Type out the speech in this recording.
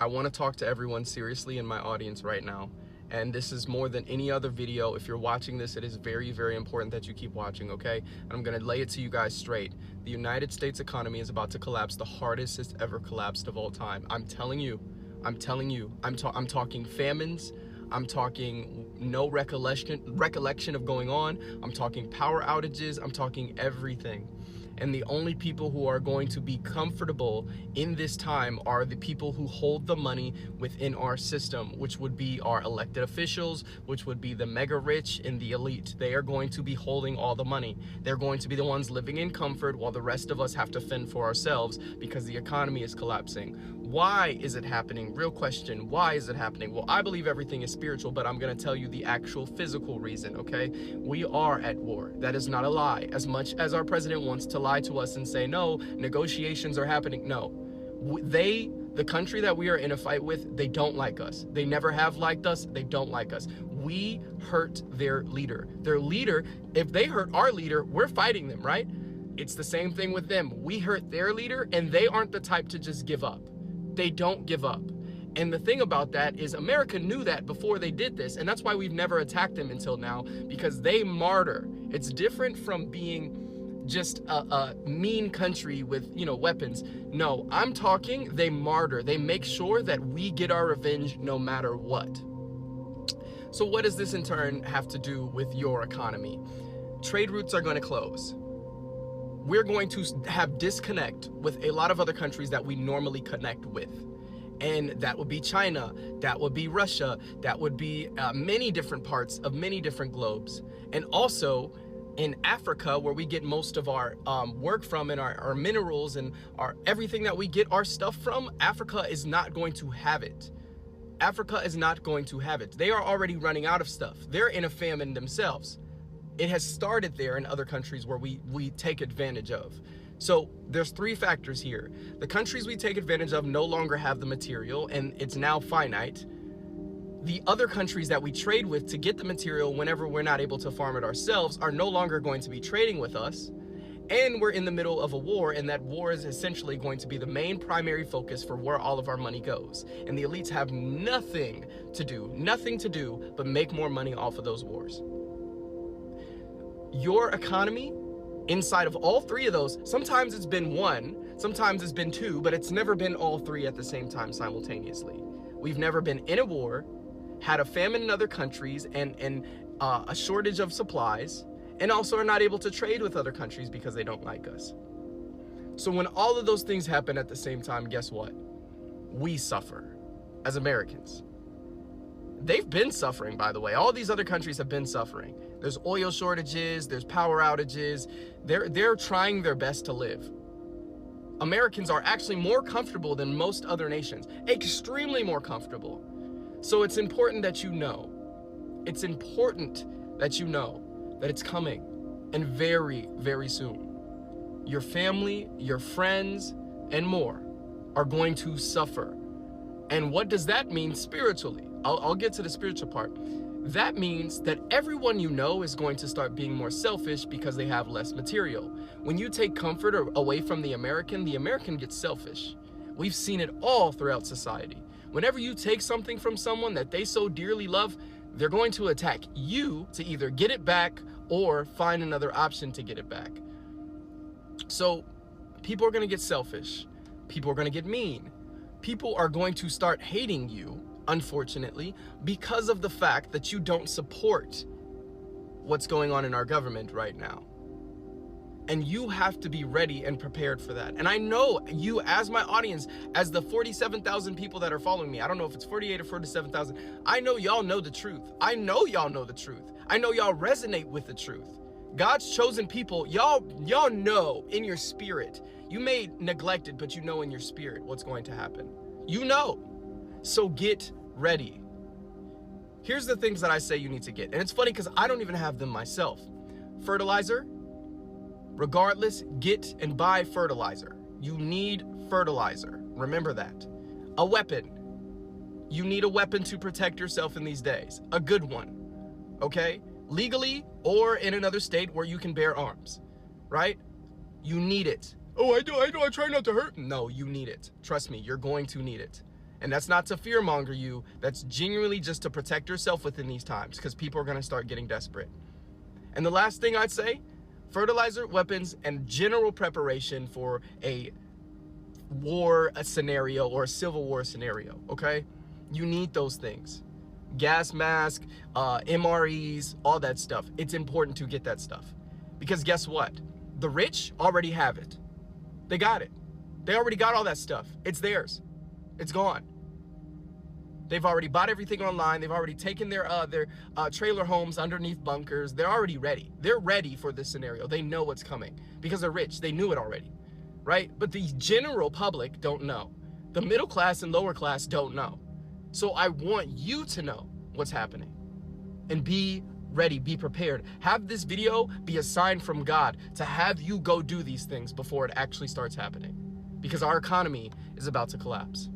I want to talk to everyone seriously in my audience right now. And this is more than any other video. If you're watching this, it is very, very important that you keep watching, okay? And I'm gonna lay it to you guys straight. The United States economy is about to collapse, the hardest it's ever collapsed of all time. I'm telling you, I'm talking famines, I'm talking no recollection of going on, I'm talking power outages, I'm talking everything. And the only people who are going to be comfortable in this time are the people who hold the money within our system, which would be our elected officials, which would be the mega rich and the elite. They are going to be holding all the money. They're going to be the ones living in comfort while the rest of us have to fend for ourselves because the economy is collapsing. Why is it happening? Real question, why is it happening? Well, I believe everything is spiritual, but I'm gonna tell you the actual physical reason, okay? We are at war. That is not a lie. As much as our president wants to lie to us and say, no, negotiations are happening, no. The country that we are in a fight with, they don't like us. They never have liked us, they don't like us. We hurt their leader. Their leader, if they hurt our leader, we're fighting them, right? It's the same thing with them. We hurt their leader and they aren't the type to just give up. They don't give up. And the thing about that is America knew that before they did this. And that's why we've never attacked them until now, because they martyr. It's different from being just a mean country with, weapons. No, I'm talking they martyr. They make sure that we get our revenge no matter what. So what does this in turn have to do with your economy? Trade routes are going to close. We're going to have disconnect with a lot of other countries that we normally connect with. And that would be China, that would be Russia, that would be many different parts of many different globes. And also in Africa, where we get most of our work from and our minerals and everything that we get our stuff from, Africa is not going to have it. Africa is not going to have it. They are already running out of stuff. They're in a famine themselves. It has started there in other countries where we take advantage of. So there's three factors here. The countries we take advantage of no longer have the material and it's now finite. The other countries that we trade with to get the material whenever we're not able to farm it ourselves are no longer going to be trading with us. And we're in the middle of a war, and that war is essentially going to be the main primary focus for where all of our money goes. And the elites have nothing to do but make more money off of those wars. Your economy, inside of all three of those, sometimes it's been one, sometimes it's been two, but it's never been all three at the same time simultaneously. We've never been in a war, had a famine in other countries and a shortage of supplies, and also are not able to trade with other countries because they don't like us. So when all of those things happen at the same time, guess what? We suffer as Americans. They've been suffering, by the way. All these other countries have been suffering. There's oil shortages, there's power outages. They're trying their best to live. Americans are actually more comfortable than most other nations, extremely more comfortable. So it's important that you know. It's important that you know that it's coming, and very, very soon. Your family, your friends, and more are going to suffer. And what does that mean spiritually? I'll get to the spiritual part. That means that everyone you know is going to start being more selfish because they have less material. When you take comfort away from the American gets selfish. We've seen it all throughout society. Whenever you take something from someone that they so dearly love, they're going to attack you to either get it back or find another option to get it back. So people are going to get selfish. People are going to get mean. People are going to start hating you, unfortunately, because of the fact that you don't support what's going on in our government right now. And you have to be ready and prepared for that. And I know you, as my audience, as the 47,000 people that are following me, I don't know if it's 48 or 47,000, I know y'all know the truth. I know y'all know the truth. I know y'all resonate with the truth. God's chosen people, y'all know in your spirit. You may neglect it, but you know in your spirit what's going to happen. You know. So get ready. Here's the things that I say you need to get. And it's funny because I don't even have them myself. Fertilizer. Regardless, get and buy fertilizer. You need fertilizer. Remember that. A weapon. You need a weapon to protect yourself in these days. A good one. Okay? Legally or in another state where you can bear arms. Right? You need it. Oh, I do. I try not to hurt. No, you need it. Trust me, you're going to need it. And that's not to fearmonger you. That's genuinely just to protect yourself within these times, because people are going to start getting desperate. And the last thing I'd say, fertilizer, weapons, and general preparation for a scenario or a civil war scenario, okay? You need those things. Gas mask, MREs, all that stuff. It's important to get that stuff. Because guess what? The rich already have it. They got it. They already got all that stuff. It's theirs. It's gone. They've already bought everything online. They've already taken their trailer homes underneath bunkers. They're already ready. They're ready for this scenario. They know what's coming because they're rich. They knew it already, right? But the general public don't know. The middle class and lower class don't know. So I want you to know what's happening and be ready, be prepared. Have this video be a sign from God to have you go do these things before it actually starts happening, because our economy is about to collapse.